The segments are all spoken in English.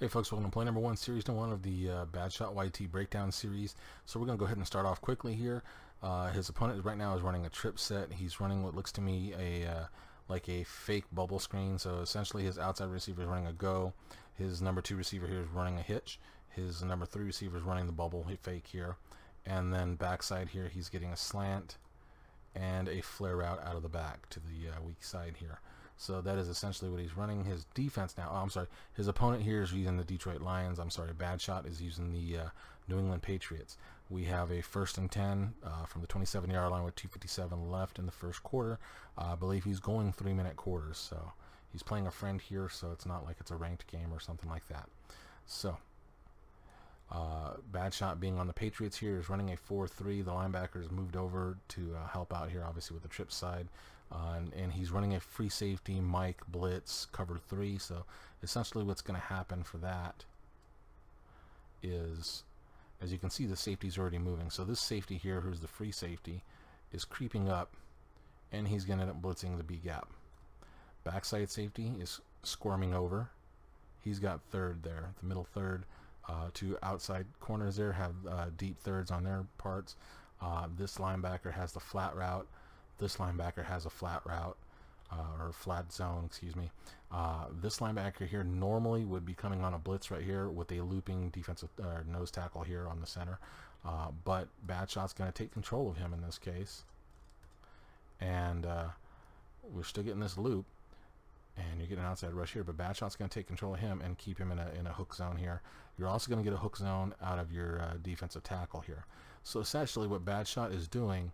Hey folks, welcome to play number one, series number one of the BadShotGamingYT Breakdown series. So we're going to go ahead and start off quickly here. His opponent right now is running a trip set. He's running what looks to me like a fake bubble screen. So essentially his outside receiver is running a go. His number two receiver here is running a hitch. His number three receiver is running the bubble fake here. And then backside here he's getting a slant and a flare route out of the back to the weak side here. So that is essentially what he's running. His defense now, I'm sorry, his opponent here is using the Detroit Lions. I'm sorry, BadShot is using the New England Patriots. We have a 1st and 10 from the 27-yard line with 2:57 left in the first quarter. I believe he's going 3-minute quarters, so he's playing a friend here, so it's not like it's a ranked game or something like that. So BadShot being on the Patriots here is running a 4-3. The linebacker has moved over to help out here, obviously with the trip side, and he's running a free safety Mike blitz cover 3. So essentially what's going to happen for that is, as you can see, the safety's already moving. So this safety here, who's the free safety, is creeping up, and he's going to end up blitzing the B gap. Backside safety is squirming over. He's got third there, the middle third. Two outside corners there have deep thirds on their parts. This linebacker has the flat route. This linebacker has a flat route, or flat zone, excuse me. This linebacker here normally would be coming on a blitz right here with a looping defensive nose tackle here on the center. But BadShot's going to take control of him in this case. And we're still getting this loop. And you're getting an outside rush here, but BadShot's going to take control of him and keep him in a hook zone here. You're also going to get a hook zone out of your defensive tackle here. So essentially what BadShot is doing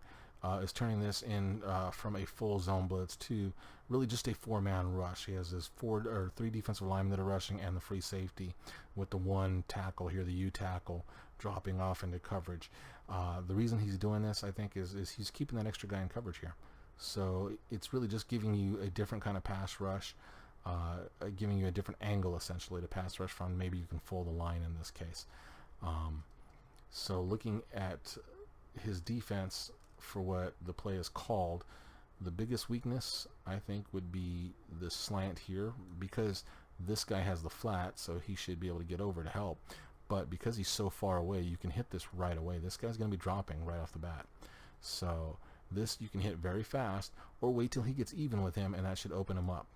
is turning this in from a full zone blitz to really just a 4-man rush. He has his 3 defensive linemen that are rushing and the free safety with the 1 tackle here, the U tackle, dropping off into coverage. The reason he's doing this, I think, is he's keeping that extra guy in coverage here. So it's really just giving you a different kind of pass rush, giving you a different angle essentially to pass rush from. Maybe you can fold the line in this case. So looking at his defense for what the play is called, the biggest weakness I think would be the slant here, because this guy has the flat, so he should be able to get over to help. But because he's so far away, you can hit this right away. This guy's going to be dropping right off the bat. So this you can hit very fast, or wait till he gets even with him, and that should open him up.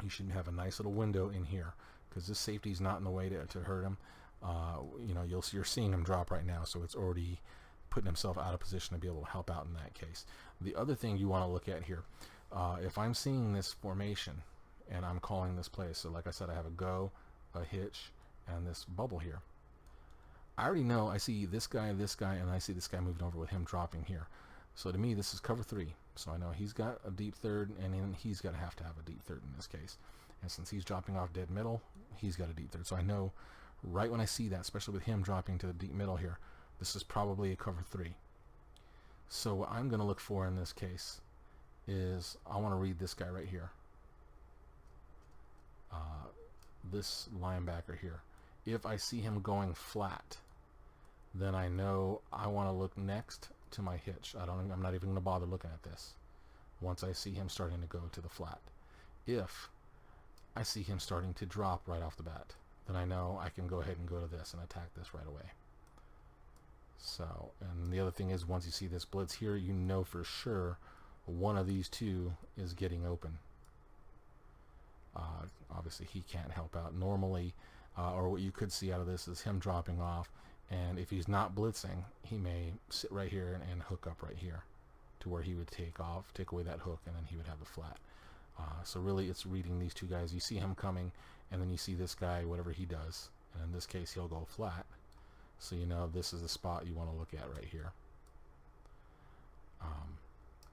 You should have a nice little window in here, because this safety's not in the way to hurt him. You know, you're seeing him drop right now, so it's already putting himself out of position to be able to help out in that case. The other thing you want to look at here, if I'm seeing this formation and I'm calling this play, so like I said, I have a go, a hitch, and this bubble here. I already know I see this guy, and I see this guy moving over with him dropping here. So to me, this is cover 3. So I know he's got a deep third, and then he's got to have a deep third in this case. And since he's dropping off dead middle, he's got a deep third. So I know right when I see that, especially with him dropping to the deep middle here, this is probably a cover 3. So what I'm going to look for in this case is I want to read this guy right here. This linebacker here. If I see him going flat, then I know I want to look next to my hitch. I'm not even going to bother looking at this once I see him starting to go to the flat. If I see him starting to drop right off the bat, then I know I can go ahead and go to this and attack this right away. So, and the other thing is, once you see this blitz here, you know for sure one of these two is getting open. Obviously he can't help out normally, or what you could see out of this is him dropping off. And if he's not blitzing, he may sit right here and hook up right here to where he would take away that hook, and then he would have the flat. So really it's reading these two guys. You see him coming, and then you see this guy, whatever he does. And in this case, he'll go flat. So you know this is the spot you want to look at right here.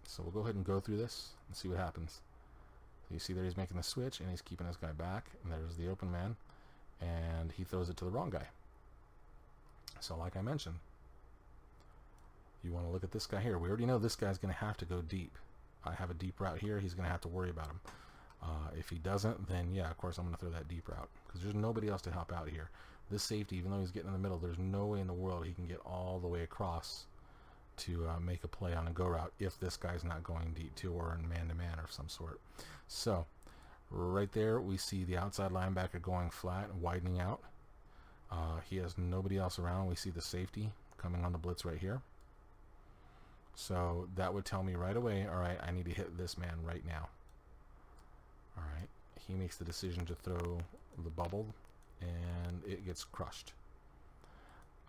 So we'll go ahead and go through this and see what happens. So you see there he's making the switch, and he's keeping this guy back. And there's the open man. And he throws it to the wrong guy. So like I mentioned, you want to look at this guy here. We already know this guy's going to have to go deep. I have a deep route here. He's going to have to worry about him. If he doesn't, then yeah, of course I'm going to throw that deep route, because there's nobody else to help out here. This safety, even though he's getting in the middle, there's no way in the world he can get all the way across to make a play on a go route if this guy's not going deep too, or in man-to-man of some sort. So Right there, we see the outside linebacker going flat and widening out. He has nobody else around. We see the safety coming on the blitz right here. So that would tell me right away, all right, I need to hit this man right now. All right, he makes the decision to throw the bubble, and it gets crushed.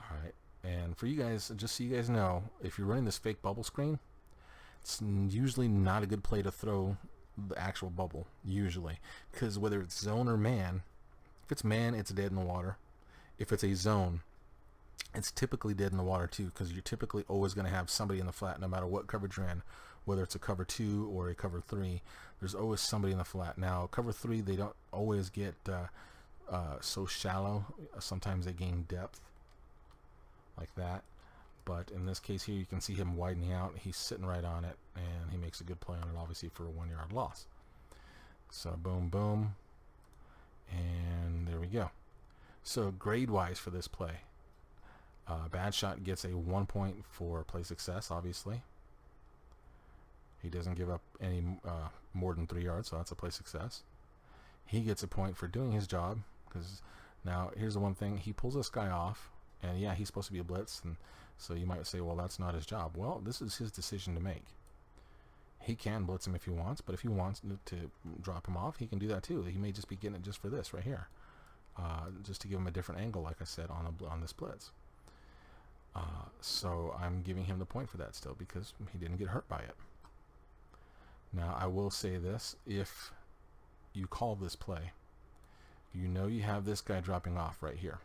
All right, and for you guys, just so you guys know, if you're running this fake bubble screen, it's usually not a good play to throw the actual bubble, usually, because whether it's zone or man, if it's man, it's dead in the water. If it's a zone, it's typically dead in the water too, because you're typically always going to have somebody in the flat no matter what coverage you're in, whether it's a cover 2 or a cover 3. There's always somebody in the flat. Now cover 3, they don't always get so shallow. Sometimes they gain depth like that, but in this case here you can see him widening out. He's sitting right on it, and he makes a good play on it, obviously for a 1-yard loss. So boom boom, and there we go. So grade wise for this play, Bad Shot gets a 1 point for play success. Obviously he doesn't give up any more than 3 yards, so that's a play success. He gets a point for doing his job, because now here's the one thing, he pulls this guy off, and yeah, he's supposed to be a blitz, and so you might say, well, that's not his job. Well, this is his decision to make. He can blitz him if he wants, but if he wants to drop him off, he can do that too. He may just be getting it just for this right here, just to give him a different angle, like I said, on this blitz. So I'm giving him the point for that still, because he didn't get hurt by it. Now I will say this, if you call this play, you know you have this guy dropping off right here.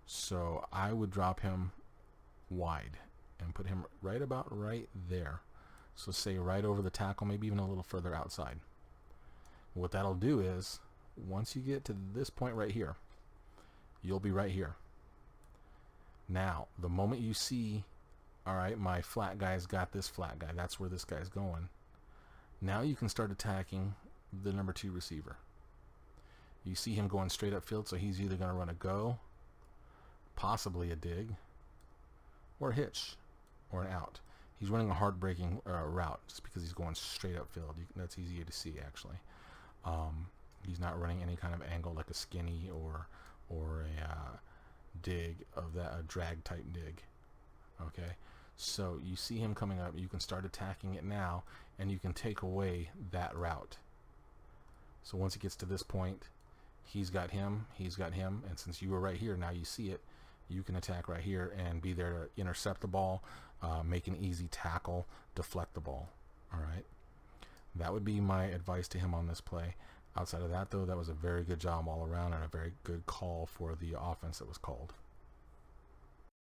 So I would drop him wide and put him right about right there. So say right over the tackle, maybe even a little further outside. What that'll do is, once you get to this point right here, you'll be right here. Now, the moment you see, all right, my flat guy's got this flat guy, that's where this guy's going. Now you can start attacking the number 2 receiver. You see him going straight upfield, so he's either going to run a go, possibly a dig, or a hitch, or an out. He's running a hard-breaking route just because he's going straight upfield. That's easier to see, actually. He's not running any kind of angle like a skinny or a dig of that, a drag type dig. Okay, so you see him coming up. You can start attacking it now, and you can take away that route. So once it gets to this point, he's got him, and since you were right here, now you see it. You can attack right here and be there to intercept the ball, make an easy tackle, deflect the ball. All right, that would be my advice to him on this play. Outside of that, though, that was a very good job all around and a very good call for the offense that was called.